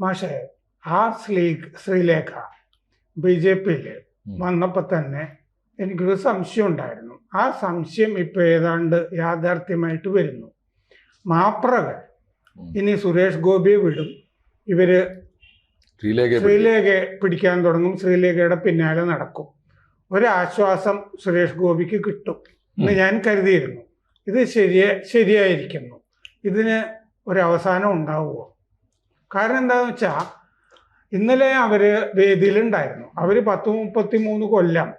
മാഷേ ശ്രീലേഖ BJP-യിൽ വന്നപ്പോൾ തന്നെ എനിക്കൊരു സംശയം ഉണ്ടായിരുന്നു. ആ സംശയം ഇപ്പോൾ ഏതാണ്ട് യാഥാർത്ഥ്യമായിട്ട് വരുന്നു. മാപ്രകൾ ഇനി സുരേഷ് ഗോപിയെ വിടും, ഇവര് ശ്രീലേഖയെ പിടിക്കാൻ തുടങ്ങും, ശ്രീലേഖയുടെ പിന്നാലെ നടക്കും. ഒരാശ്വാസം സുരേഷ് ഗോപിക്ക് കിട്ടും എന്ന് ഞാൻ കരുതിയിരുന്നു. ഇത് ശരിയായിരിക്കുന്നു. ഇതിന് ഒരവസാനം ഉണ്ടാവുമോ? കാരണം എന്താണെന്ന് വെച്ചാൽ ഇന്നലെ അവർ വേദിയിലുണ്ടായിരുന്നു. അവർ 10-33 കൊല്ലം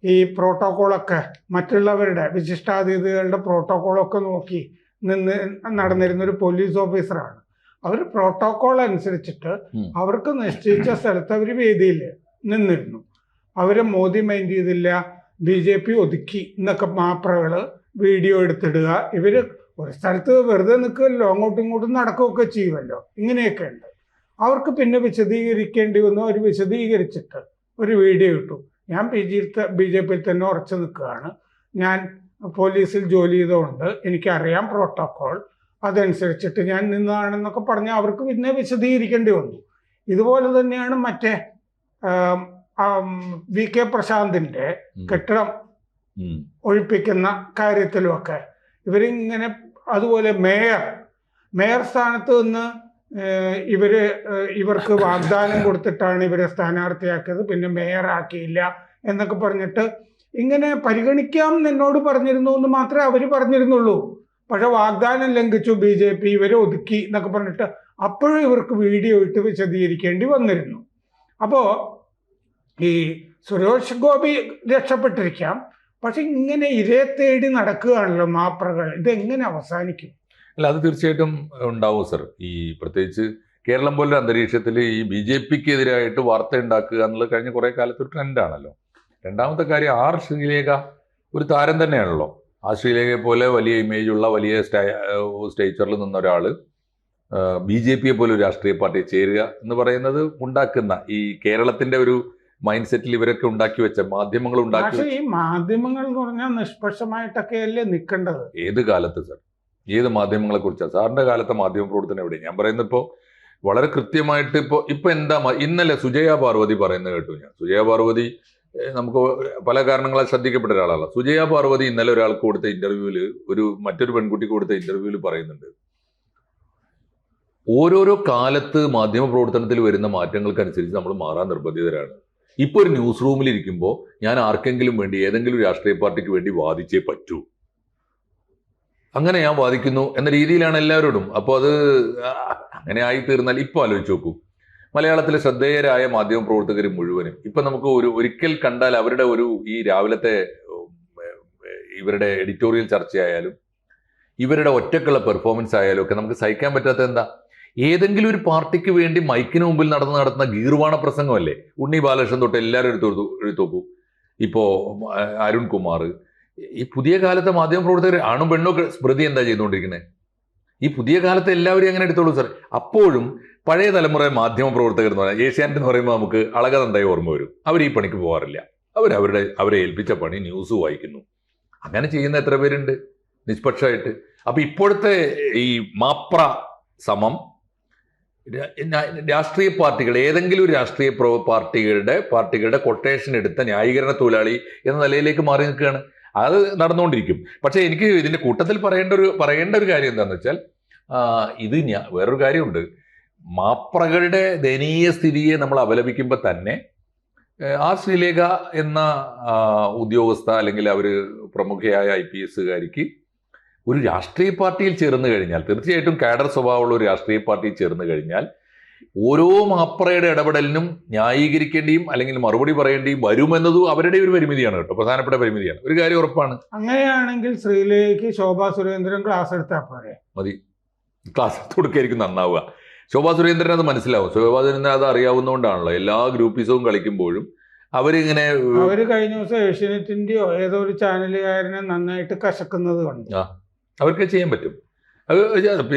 ഈ പ്രോട്ടോക്കോളൊക്കെ മറ്റുള്ളവരുടെ വിശിഷ്ടാതിഥികളുടെ പ്രോട്ടോക്കോളൊക്കെ നോക്കി നടന്നിരുന്നൊരു പോലീസ് ഓഫീസറാണ്. അവർ പ്രോട്ടോക്കോൾ അനുസരിച്ചിട്ട് അവർക്ക് നിശ്ചയിച്ച സ്ഥലത്ത് അവർ വേദിയിൽ നിന്നിരുന്നു. അവരെ മോദി മൈൻഡ് ചെയ്തില്ല, BJP ഒതുക്കി എന്നൊക്കെ മാപ്രകൾ വീഡിയോ എടുത്തിടുക. ഇവര് ഒരു സ്ഥലത്ത് വെറുതെ നിൽക്കുമല്ലോ, അങ്ങോട്ടും ഇങ്ങോട്ടും നടക്കുകയൊക്കെ ചെയ്യുമല്ലോ. ഇങ്ങനെയൊക്കെ ഉണ്ട്. അവർക്ക് പിന്നെ വിശദീകരിക്കേണ്ടി വന്നു. അവർ വിശദീകരിച്ചിട്ട് ഒരു വീഡിയോ ഇട്ടു. ഞാൻ BJP-യിൽ തന്നെ ഉറച്ചു നിൽക്കുകയാണ്, ഞാൻ പോലീസിൽ ജോലി ചെയ്തുകൊണ്ട് എനിക്കറിയാം പ്രോട്ടോക്കോൾ, അതനുസരിച്ചിട്ട് ഞാൻ നിന്നതാണെന്നൊക്കെ പറഞ്ഞ് അവർക്ക് പിന്നെ വിശദീകരിക്കേണ്ടി വന്നു. ഇതുപോലെ തന്നെയാണ് മറ്റേ VK പ്രശാന്തിൻ്റെ കെട്ടിടം ഒഴിപ്പിക്കുന്ന കാര്യത്തിലുമൊക്കെ ഇവരിങ്ങനെ. അതുപോലെ മേയർ സ്ഥാനത്ത് നിന്ന് ഇവർക്ക് വാഗ്ദാനം കൊടുത്തിട്ടാണ് ഇവരെ സ്ഥാനാർത്ഥിയാക്കിയത്, പിന്നെ മേയറാക്കിയില്ല എന്നൊക്കെ പറഞ്ഞിട്ട് ഇങ്ങനെ പരിഗണിക്കാം എന്നോട് പറഞ്ഞിരുന്നു എന്ന് മാത്രമേ അവർ പറഞ്ഞിരുന്നുള്ളൂ. പക്ഷെ വാഗ്ദാനം ലംഘിച്ചു BJP, ഇവരെ ഒതുക്കി എന്നൊക്കെ പറഞ്ഞിട്ട് അപ്പോഴും ഇവർക്ക് വീഡിയോ ഇട്ട് വിശദീകരിക്കേണ്ടി വന്നിരുന്നു. അപ്പോൾ ഈ സുരേഷ് ഗോപി രക്ഷപ്പെട്ടിരിക്കാം, പക്ഷെ ഇങ്ങനെ ഇരയെ തേടി നടക്കുകയാണല്ലോ മാപ്രകൾ. ഇതെങ്ങനെ അവസാനിക്കും? അല്ല, അത് തീർച്ചയായിട്ടും ഉണ്ടാവും സർ. ഈ പ്രത്യേകിച്ച് കേരളം പോലൊരു അന്തരീക്ഷത്തിൽ ഈ BJP-ക്ക് എതിരായിട്ട് വാർത്ത ഉണ്ടാക്കുക എന്നുള്ളത് കഴിഞ്ഞ കുറേ കാലത്ത് ഒരു ട്രെൻഡാണല്ലോ. രണ്ടാമത്തെ കാര്യം, ശ്രീലേഖ ഒരു താരം തന്നെയാണല്ലോ. ശ്രീലേഖയെ പോലെ വലിയ ഇമേജുള്ള വലിയ സ്റ്റേച്ചറിൽ നിന്ന ഒരാൾ BJP-യെ പോലെ ഒരു രാഷ്ട്രീയ പാർട്ടി ചേരുക എന്ന് പറയുന്നത് ഉണ്ടാക്കുന്ന ഈ കേരളത്തിന്റെ ഒരു മൈൻഡ് സെറ്റിൽ ഇവരൊക്കെ ഉണ്ടാക്കി വെച്ച മാധ്യമങ്ങൾ ഉണ്ടാക്കി. പക്ഷേ ഈ മാധ്യമങ്ങൾ എന്ന് പറഞ്ഞാൽ നിഷ്പക്ഷമായിട്ടൊക്കെയല്ലേ നിൽക്കേണ്ടത്? ഏത് കാലത്ത് സർ, ഏത് മാധ്യമങ്ങളെ കുറിച്ചാണ് സാറിന്റെ കാലത്തെ മാധ്യമ പ്രവർത്തനം എവിടെ? ഞാൻ പറയുന്നത് ഇപ്പോൾ വളരെ കൃത്യമായിട്ട് ഇപ്പൊ എന്താ ഇന്നലെ സുജയ പാർവതി പറയുന്നത് കേട്ടു ഞാൻ. സുജയ പാർവതി നമുക്ക് പല കാരണങ്ങളാൽ ശ്രദ്ധിക്കപ്പെട്ട ഒരാളാണ്. സുജയ പാർവതി ഇന്നലെ ഒരാൾക്ക് കൊടുത്ത ഇന്റർവ്യൂവിൽ, മറ്റൊരു പെൺകുട്ടിക്ക് കൊടുത്ത ഇന്റർവ്യൂവിൽ പറയുന്നുണ്ട്, ഓരോരോ കാലത്ത് മാധ്യമ പ്രവർത്തനത്തിൽ വരുന്ന മാറ്റങ്ങൾക്കനുസരിച്ച് നമ്മൾ മാറാൻ നിർബന്ധിതരാണ്. ഇപ്പോൾ ഒരു ന്യൂസ് റൂമിൽ ഇരിക്കുമ്പോൾ ഞാൻ ആർക്കെങ്കിലും വേണ്ടി ഏതെങ്കിലും രാഷ്ട്രീയ പാർട്ടിക്ക് വേണ്ടി വാദിച്ചേ പറ്റൂ, അങ്ങനെ ഞാൻ വാദിക്കുന്നു എന്ന രീതിയിലാണ് എല്ലാവരോടും. അപ്പോൾ അത് അങ്ങനെ ആയി തീർന്നാൽ ഇപ്പോൾ ആലോചിച്ച് നോക്കൂ, മലയാളത്തിലെ ശ്രദ്ധേയരായ മാധ്യമ പ്രവർത്തകർ മുഴുവനും ഇപ്പം നമുക്ക് ഒരിക്കൽ കണ്ടാൽ അവരുടെ ഈ രാവിലത്തെ ഇവരുടെ എഡിറ്റോറിയൽ ചർച്ചയായാലും ഇവരുടെ ഒറ്റക്കുള്ള പെർഫോമൻസ് ആയാലും ഒക്കെ നമുക്ക് സഹിക്കാൻ പറ്റാത്ത എന്താ? ഏതെങ്കിലും ഒരു പാർട്ടിക്ക് വേണ്ടി മൈക്കിന് മുമ്പിൽ നടത്തുന്ന ഗീർവാണ പ്രസംഗമല്ലേ. ഉണ്ണി ബാലകൃഷ്ണൻ തൊട്ട് എല്ലാവരും എടുത്തു നോക്കൂ. ഇപ്പോൾ അരുൺകുമാർ, ഈ പുതിയ കാലത്തെ മാധ്യമ പ്രവർത്തകർ ആണും പെണ്ണും ഒക്കെ സ്മൃതി എന്താ ചെയ്തുകൊണ്ടിരിക്കുന്നത്? ഈ പുതിയ കാലത്തെ എല്ലാവരും അങ്ങനെ എടുത്തോളൂ സാർ. അപ്പോഴും പഴയ തലമുറ മാധ്യമ പ്രവർത്തകർ എന്ന് പറഞ്ഞാൽ ഏഷ്യാനെറ്റ് എന്ന് പറയുമ്പോൾ നമുക്ക് അളകനന്ദായി ഓർമ്മ വരും. അവർ ഈ പണിക്ക് പോകാറില്ല. അവരെ ഏൽപ്പിച്ച പണി ന്യൂസ് വായിക്കുന്നു. അങ്ങനെ ചെയ്യുന്ന എത്ര പേരുണ്ട് നിഷ്പക്ഷമായിട്ട്? അപ്പൊ ഇപ്പോഴത്തെ ഈ മാപ്ര സമം രാഷ്ട്രീയ പാർട്ടികൾ, ഏതെങ്കിലും ഒരു രാഷ്ട്രീയ പാർട്ടികളുടെ കൊട്ടേഷൻ എടുത്ത ന്യായീകരണ തൊഴിലാളി എന്ന നിലയിലേക്ക് മാറി നിൽക്കുകയാണ്. അത് നടന്നുകൊണ്ടിരിക്കും. പക്ഷെ എനിക്ക് ഇതിന്റെ കൂട്ടത്തിൽ പറയേണ്ട ഒരു കാര്യം എന്താണെന്ന് വെച്ചാൽ, വേറൊരു കാര്യമുണ്ട്. മാപ്രകളുടെ ദയനീയ സ്ഥിതിയെ നമ്മൾ അപലപിക്കുമ്പോൾ തന്നെ ശ്രീലേഖ എന്ന ഉദ്യോഗസ്ഥ അല്ലെങ്കിൽ അവർ പ്രമുഖയായ IPS-കാരിക്ക് ഒരു രാഷ്ട്രീയ പാർട്ടിയിൽ ചേർന്ന് കഴിഞ്ഞാൽ, തീർച്ചയായിട്ടും കാഡർ സ്വഭാവമുള്ള ഒരു രാഷ്ട്രീയ പാർട്ടിയിൽ ചേർന്ന് കഴിഞ്ഞാൽ ഓരോ മാപ്രയുടെ ഇടപെടലിനും ന്യായീകരിക്കേണ്ടിയും അല്ലെങ്കിൽ മറുപടി പറയേണ്ടിയും വരുമെന്നതും അവരുടെ ഒരു പരിമിതിയാണ് കേട്ടോ, പ്രധാനപ്പെട്ട പരിമിതിയാണ്. ഒരു കാര്യം ഉറപ്പാണ്. അങ്ങനെയാണെങ്കിൽ ശ്രീലേഖയ്ക്ക് ശോഭാ സുരേന്ദ്രൻ ക്ലാസ് എടുത്താൽ പോരെ? മതി, ക്ലാസ് എടുത്ത് കൊടുക്കായിരിക്കും നന്നാവുക. ശോഭാ സുരേന്ദ്രൻ അത് മനസ്സിലാവും. ശോഭാ സുരേന്ദ്രൻ അത് അറിയാവുന്നതുകൊണ്ടാണല്ലോ എല്ലാ ഗ്രൂപ്പിസവും കളിക്കുമ്പോഴും അവര് കഴിഞ്ഞ ദിവസം ഏഷ്യാനെറ്റിന്റെയോ ഏതോ ഒരു ചാനലുകാരനെ നന്നായിട്ട് കശക്കുന്നത് കണ്ടു. അവർക്ക് ചെയ്യാൻ പറ്റും. അത്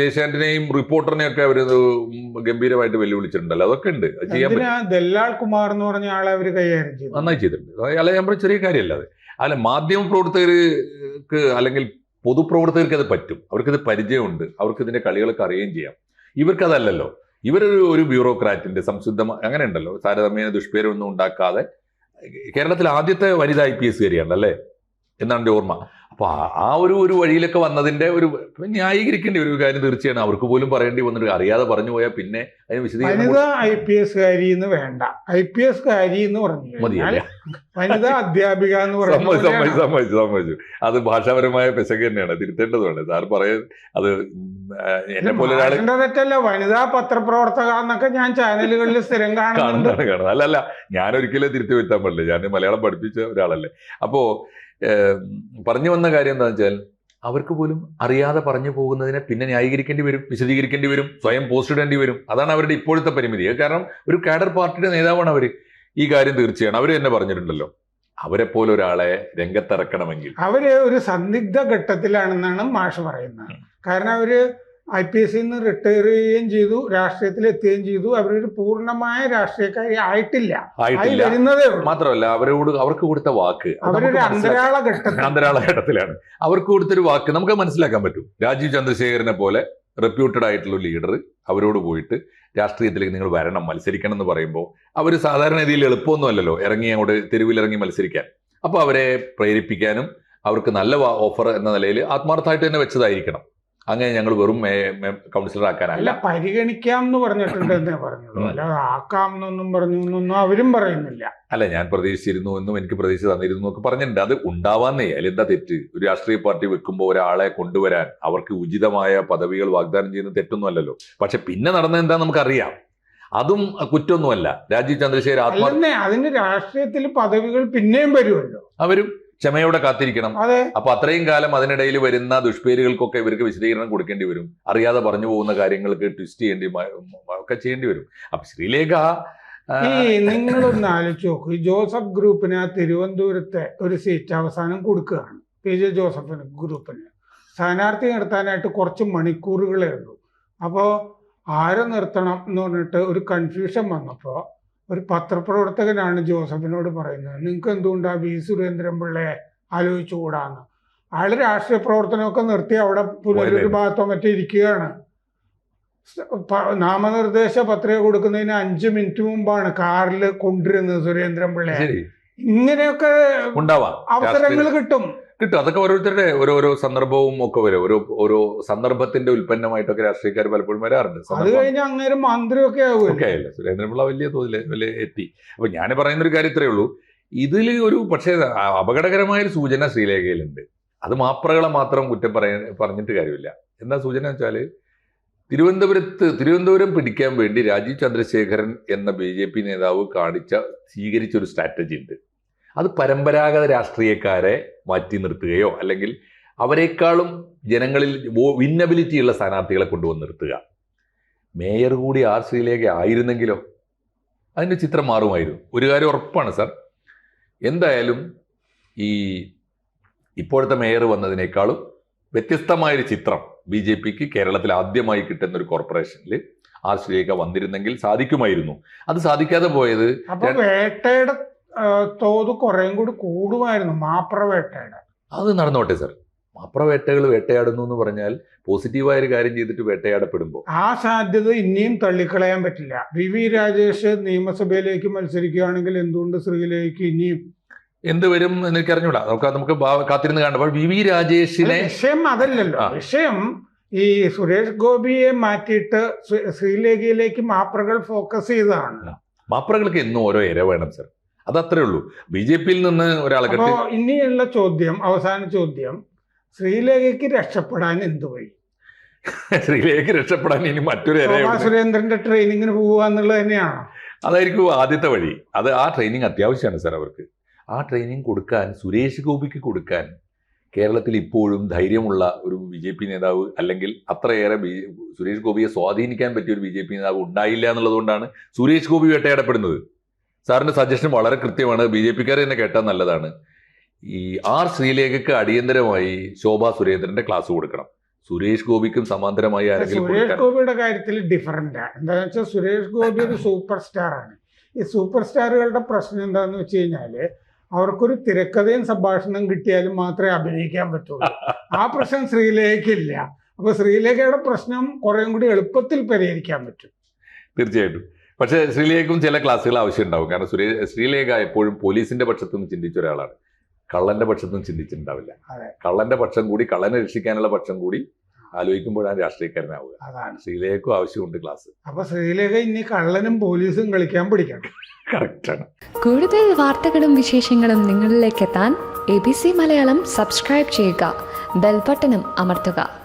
ഏഷ്യാനെറ്റിനെയും റിപ്പോർട്ടറിനെയും ഒക്കെ അവർ ഗംഭീരമായിട്ട് വെല്ലുവിളിച്ചിട്ടുണ്ടല്ലോ. അതൊക്കെ ഉണ്ട്, ചെയ്യാൻ പറ്റും. ദല്ലാൽ കുമാർ എന്ന് പറഞ്ഞ ആളെ അവർ കൈകാര്യം ചെയ്തു, നന്നായി ചെയ്തിട്ടുണ്ട്. അയാളെ ഞാൻ ചെറിയ കാര്യമല്ലാതെ അല്ല, മാധ്യമ പ്രവർത്തകർക്ക് അല്ലെങ്കിൽ പൊതുപ്രവർത്തകർക്ക് അത് പറ്റും. അവർക്കത് പരിചയമുണ്ട്, അവർക്ക് ഇതിന്റെ കളികളൊക്കെ അറിയുകയും ചെയ്യാം. ഇവർക്കതല്ലല്ലോ. ഇവരൊരു ബ്യൂറോക്രാറ്റിന്റെ സംശുദ്ധമായ അങ്ങനെ ഉണ്ടല്ലോ, താരതമ്യേന ദുഷ്പേരൊന്നും ഉണ്ടാക്കാതെ കേരളത്തിൽ ആദ്യത്തെ വനിതാ IPS കാരിയാണ് അല്ലേ എന്നാണ് എൻ്റെ ഓർമ്മ. അപ്പൊ ആ ഒരു വഴിയിലൊക്കെ വന്നതിന്റെ ഒരു ന്യായീകരിക്കേണ്ട ഒരു കാര്യം തീർച്ചയാണ്. അവർക്ക് പോലും പറയേണ്ടി വന്നിട്ട് അറിയാതെ പറഞ്ഞു പോയാൽ പിന്നെ അതിന് വിശദീകരണം വനിതാ IPS കാരി എന്ന് വേണ്ട, IPS കാരി എന്ന് പറഞ്ഞു മതിയല്ലേ. വനിതാ അധ്യാപിക എന്ന് സമ്മതിച്ചു. അത് ഭാഷാപരമായ പെശക് തന്നെയാണ്, തിരുത്തേണ്ടതുണ്ട്. സാർ പറയാൻ അത് എന്നെ പോലെ ഒരാള് തെറ്റല്ല. വനിതാ പത്രപ്രവർത്തക എന്നൊക്കെ ഞാൻ ചാനലുകളിൽ സ്ഥിരം കാണുന്നുണ്ട്. അല്ലല്ല, ഞാനൊരിക്കലും തിരുത്തി വരുത്താൻ പാടില്ല, ഞാൻ മലയാളം പഠിപ്പിച്ച ഒരാളല്ലേ. അപ്പോ പറഞ്ഞു വന്ന കാര്യം എന്താണെന്ന് വെച്ചാൽ അവർക്ക് പോലും അറിയാതെ പറഞ്ഞു പോകുന്നതിനെ പിന്നെ ന്യായീകരിക്കേണ്ടി വരും, വിശദീകരിക്കേണ്ടി വരും, സ്വയം പോസ്റ്റ് ഇടേണ്ടി വരും. അതാണ് അവരുടെ ഇപ്പോഴത്തെ പരിമിതി. കാരണം ഒരു കാഡർ പാർട്ടിയുടെ നേതാവാണ് അവർ. ഈ കാര്യം തീർച്ചയാണ് അവർ തന്നെ പറഞ്ഞിട്ടുണ്ടല്ലോ, അവരെ പോലെ ഒരാളെ രംഗത്തിറക്കണമെങ്കിൽ അവര് ഒരു സന്ദിഗ്ധ ഘട്ടത്തിലാണെന്നാണ് മാഷ് പറയുന്നത്. കാരണം അവര് IPS നിന്ന് റിട്ടയർ ചെയ്യുകയും ചെയ്തു, രാഷ്ട്രീയത്തിൽ എത്തുകയും ചെയ്തു. അവരൊരു പൂർണ്ണമായ രാഷ്ട്രീയക്കാരി ആയിട്ടില്ല, വരുന്നതേ ഉള്ളൂ. മാത്രമല്ല അവർക്ക് കൊടുത്ത വാക്ക് അവരൊരു അന്തരാള ഘട്ടത്തിലാണ്. അവർക്ക് കൊടുത്തൊരു വാക്ക് നമുക്ക് മനസ്സിലാക്കാൻ പറ്റും. രാജീവ് ചന്ദ്രശേഖരനെ പോലെ റെപ്യൂട്ടഡ് ആയിട്ടുള്ള ഒരു ലീഡർ അവരോട് പോയിട്ട് രാഷ്ട്രീയത്തിലേക്ക് നിങ്ങൾ വരണം, മത്സരിക്കണം എന്ന് പറയുമ്പോൾ അവർ സാധാരണ രീതിയിൽ എളുപ്പമൊന്നുമല്ലല്ലോ ഇറങ്ങി അങ്ങോട്ട് തെരുവിലിറങ്ങി മത്സരിക്കാൻ. അപ്പൊ അവരെ പ്രേരിപ്പിക്കാനും അവർക്ക് നല്ല ഓഫർ എന്ന നിലയിൽ ആത്മാർത്ഥമായിട്ട് തന്നെ വെച്ചതായിരിക്കണം. അങ്ങനെ ഞങ്ങൾ വെറും കൗൺസിലർ ആക്കാനല്ല, പരിഗണിക്കാം എന്ന് പറഞ്ഞിട്ടുണ്ട് എന്നേ പറഞ്ഞുള്ളൂ, അല്ലാതെ ആക്കാം എന്നൊന്നും പറഞ്ഞൊന്നും അവരും പറയുന്നില്ല. അല്ല, ഞാൻ പ്രതീക്ഷിച്ചിരുന്നു എന്നും എനിക്ക് പ്രതീക്ഷ തന്നിരുന്നു എന്നൊക്കെ പറഞ്ഞിട്ടുണ്ട്. അത് ഉണ്ടാവാന്നേ, അതിലെന്താ തെറ്റ്? ഒരു രാഷ്ട്രീയ പാർട്ടി വെക്കുമ്പോൾ ഒരാളെ കൊണ്ടുവരാൻ അവർക്ക് ഉചിതമായ പദവികൾ വാഗ്ദാനം ചെയ്യുന്ന തെറ്റൊന്നും അല്ലല്ലോ. പക്ഷെ പിന്നെ നടന്നത് എന്താ നമുക്കറിയാം. അതും കുറ്റമൊന്നുമല്ല. രാജീവ് ചന്ദ്രശേഖർ അതിന് രാഷ്ട്രീയത്തിൽ പദവികൾ പിന്നെയും വരുമല്ലോ, അവരും ക്ഷമയോടെ കാത്തിരിക്കണം. അപ്പൊ അത്രയും കാലം അതിനിടയിൽ വരുന്ന ദുഷ്പേരുകൾക്കൊക്കെ ഇവർക്ക് വിശദീകരണം കൊടുക്കേണ്ടി വരും. അറിയാതെ പറഞ്ഞു പോകുന്ന കാര്യങ്ങൾക്ക് ട്വിസ്റ്റ് ചെയ്യേണ്ടി വരും. അപ്പൊ ശ്രീലേഖ നിങ്ങളൊന്ന് ആലോചിച്ച് നോക്കൂ, ഈ ജോസഫ് ഗ്രൂപ്പിന് തിരുവനന്തപുരത്തെ ഒരു സീറ്റ് അവസാനം കൊടുക്കുകയാണ്. PJ ജോസഫിന് ഗ്രൂപ്പിന് സ്ഥാനാർത്ഥി നിർത്താനായിട്ട് കുറച്ച് മണിക്കൂറുകളേ ഉള്ളൂ. അപ്പോൾ ആരെ നിർത്തണം എന്ന് പറഞ്ഞിട്ട് ഒരു കൺഫ്യൂഷൻ വന്നപ്പോൾ ഒരു പത്രപ്രവർത്തകനാണ് ജോസഫിനോട് പറയുന്നത്, നിങ്ങൾക്ക് എന്തുകൊണ്ടാണ് V സുരേന്ദ്രൻപിള്ളയെ ആലോചിച്ചുകൂടാന്ന്. അയാൾ രാഷ്ട്രീയ പ്രവർത്തനമൊക്കെ നിർത്തി അവിടെ പുനരൊരു ഭാഗത്തോ മറ്റേ ഇരിക്കുകയാണ്. നാമനിർദ്ദേശ പത്രിക കൊടുക്കുന്നതിന് 5 മിനിറ്റ് മുമ്പാണ് കാറിൽ കൊണ്ടുവരുന്നത് സുരേന്ദ്രൻപിള്ളയെ. ഇങ്ങനെയൊക്കെ അവസരങ്ങൾ കിട്ടും. അതൊക്കെ ഓരോരുത്തരുടെ ഓരോരോ സന്ദർഭവും ഒക്കെ വരും. ഓരോ സന്ദർഭത്തിന്റെ ഉൽപ്പന്നമായിട്ടൊക്കെ രാഷ്ട്രീയക്കാർ പലപ്പോഴും വരാറുണ്ട്. അത് കഴിഞ്ഞാൽ അങ്ങനെ മന്ത്രിയൊക്കെ ആയില്ല. സുരേന്ദ്രപിള്ള വലിയ തോതിൽ എത്തി. അപ്പൊ ഞാൻ പറയുന്ന ഒരു കാര്യം ഇത്രയേ ഉള്ളൂ, ഇതിൽ ഒരു പക്ഷേ അപകടകരമായൊരു സൂചന ശ്രീലേഖയിലുണ്ട്. അത് മാപ്രകളെ മാത്രം കുറ്റം പറഞ്ഞിട്ട് കാര്യമില്ല. എന്താ സൂചന വെച്ചാല്, തിരുവനന്തപുരം പിടിക്കാൻ വേണ്ടി രാജീവ് ചന്ദ്രശേഖരൻ എന്ന BJP നേതാവ് സ്വീകരിച്ച ഒരു സ്ട്രാറ്റജി ഉണ്ട്. അത് പരമ്പരാഗത രാഷ്ട്രീയക്കാരെ മാറ്റി നിർത്തുകയോ അല്ലെങ്കിൽ അവരെക്കാളും ജനങ്ങളിൽ വിന്നബിലിറ്റി ഉള്ള സ്ഥാനാർത്ഥികളെ കൊണ്ടുവന്ന് നിർത്തുക. മേയർ കൂടി ശ്രീലേഖ ആയിരുന്നെങ്കിലോ അതിൻ്റെ ചിത്രം മാറുമായിരുന്നു. ഒരു കാര്യം ഉറപ്പാണ് സാർ, എന്തായാലും ഇപ്പോഴത്തെ മേയർ വന്നതിനേക്കാളും വ്യത്യസ്തമായൊരു ചിത്രം BJPക്ക് കേരളത്തിൽ ആദ്യമായി കിട്ടുന്ന ഒരു കോർപ്പറേഷനിൽ ശ്രീലേഖ വന്നിരുന്നെങ്കിൽ സാധിക്കുമായിരുന്നു. അത് സാധിക്കാതെ പോയത് വേട്ടയുടെ തോത് കുറേയും കൂടി കൂടുമായിരുന്നു. മാപ്രവേട്ടയുടെ അത് നടന്നോട്ടെ സാർ. മാപ്രവേട്ടകൾ വേട്ടയാടുന്നു എന്ന് പറഞ്ഞാൽ പോസിറ്റീവായ ഒരു കാര്യം ചെയ്തിട്ട് വേട്ടയാടപ്പെടുമ്പോൾ ആ സാധ്യത ഇനിയും തള്ളിക്കളയാൻ പറ്റില്ല. VV രാജേഷ് നിയമസഭയിലേക്ക് മത്സരിക്കുകയാണെങ്കിൽ എന്തുകൊണ്ട് ശ്രീലേഖയ്ക്ക് ഇനിയും എന്ത് വരും എന്ന് എനിക്ക് അറിഞ്ഞൂടാ. നമുക്ക് കാത്തിരുന്ന് കാണുമ്പോൾ VV രാജേഷിനെ വിഷയം അതല്ലല്ലോ. വിഷയം ഈ സുരേഷ് ഗോപിയെ മാറ്റിയിട്ട് ശ്രീലേഖയിലേക്ക് മാപ്രകൾ ഫോക്കസ് ചെയ്തതാണ്. മാപ്രകൾക്ക് എന്നും ഓരോ ഇര വേണം സാർ, അതത്രേ ഉള്ളൂ. BJPയിൽ നിന്ന് ഒരാളെ ഇനിയുള്ള ചോദ്യം, അവസാന ചോദ്യം, ശ്രീലേഖയ്ക്ക് രക്ഷപ്പെടാൻ എന്ത് വഴി? ശ്രീലേഖയ്ക്ക് രക്ഷപ്പെടാൻ ഇനി മറ്റൊരു സുരേന്ദ്രന്റെ ട്രെയിനിങ്ങിന് പോവുക എന്നുള്ളത് തന്നെയാണ്. അതായിരിക്കും ആദ്യത്തെ വഴി. ആ ട്രെയിനിങ് അത്യാവശ്യമാണ് സാർ അവർക്ക്. ആ ട്രെയിനിങ് കൊടുക്കാൻ, സുരേഷ് ഗോപിക്ക് കൊടുക്കാൻ കേരളത്തിൽ ഇപ്പോഴും ധൈര്യമുള്ള ഒരു BJP നേതാവ് അല്ലെങ്കിൽ അത്രയേറെ സുരേഷ് ഗോപിയെ സ്വാധീനിക്കാൻ പറ്റിയ ഒരു BJP നേതാവ് ഉണ്ടായില്ല എന്നുള്ളതുകൊണ്ടാണ് സുരേഷ് ഗോപി വേട്ടയാടപ്പെടുന്നത്. സാറിന്റെ സജഷൻ വളരെ കൃത്യമാണ്. BJPക്കാർ തന്നെ കേട്ടാൽ നല്ലതാണ്. ശ്രീലേഖയ്ക്ക് അടിയന്തരമായി ശോഭാ സുരേന്ദ്രന്റെ ക്ലാസ് കൊടുക്കണം. സുരേഷ് ഗോപിക്കും സമാന്തരമായി ആരെങ്കിലും. സുരേഷ് ഗോപിയുടെ കാര്യത്തിൽ ഡിഫറൻറ്റാ. എന്താണെന്ന് വെച്ചാൽ സുരേഷ് ഗോപി ഒരു സൂപ്പർ സ്റ്റാർ ആണ്. ഈ സൂപ്പർ സ്റ്റാറുകളുടെ പ്രശ്നം എന്താണെന്ന് വെച്ച് കഴിഞ്ഞാല് അവർക്കൊരു തിരക്കഥയും സംഭാഷണം കിട്ടിയാലും മാത്രമേ അഭിനയിക്കാൻ പറ്റുള്ളൂ. ആ പ്രശ്നം ശ്രീലേഖയ്ക്കില്ല. അപ്പൊ ശ്രീലേഖയുടെ പ്രശ്നം കുറേയും കൂടി എളുപ്പത്തിൽ പരിഹരിക്കാൻ പറ്റും. തീർച്ചയായിട്ടും. പക്ഷേ ശ്രീലേഖയ്ക്കും ചില ക്ലാസ്സുകൾ ആവശ്യമുണ്ടാവും. കാരണം ശ്രീലേഖ എപ്പോഴും പോലീസിന്റെ പക്ഷത്തു നിന്ന് ചിന്തിച്ച ഒരാളാണ്, കള്ളന്റെ പക്ഷത്തു നിന്ന് ചിന്തിച്ചിട്ടുണ്ടാവില്ല. അതെ. കള്ളന്റെ പക്ഷം കൂടി, കള്ളനെ രക്ഷിക്കാനുള്ള പക്ഷം കൂടി ആലോചിക്കുമ്പോഴാണ് രാഷ്ട്രീയക്കാരനാവുക. അതാണ്. ശ്രീലേഖയ്ക്കും ആവശ്യമുണ്ട് ക്ലാസ്. അപ്പൊ ശ്രീലേഖ ഇനി കള്ളനും പോലീസും കളിക്കാൻ പഠിക്കണം. കറക്റ്റാണ്. കൂടുതൽ വാർത്തകളും വിശേഷങ്ങളും നിങ്ങളിലേക്ക് എത്താൻ ABC മലയാളം സബ്സ്ക്രൈബ് ചെയ്യുക, ബെൽബട്ടനും അമർത്തുക.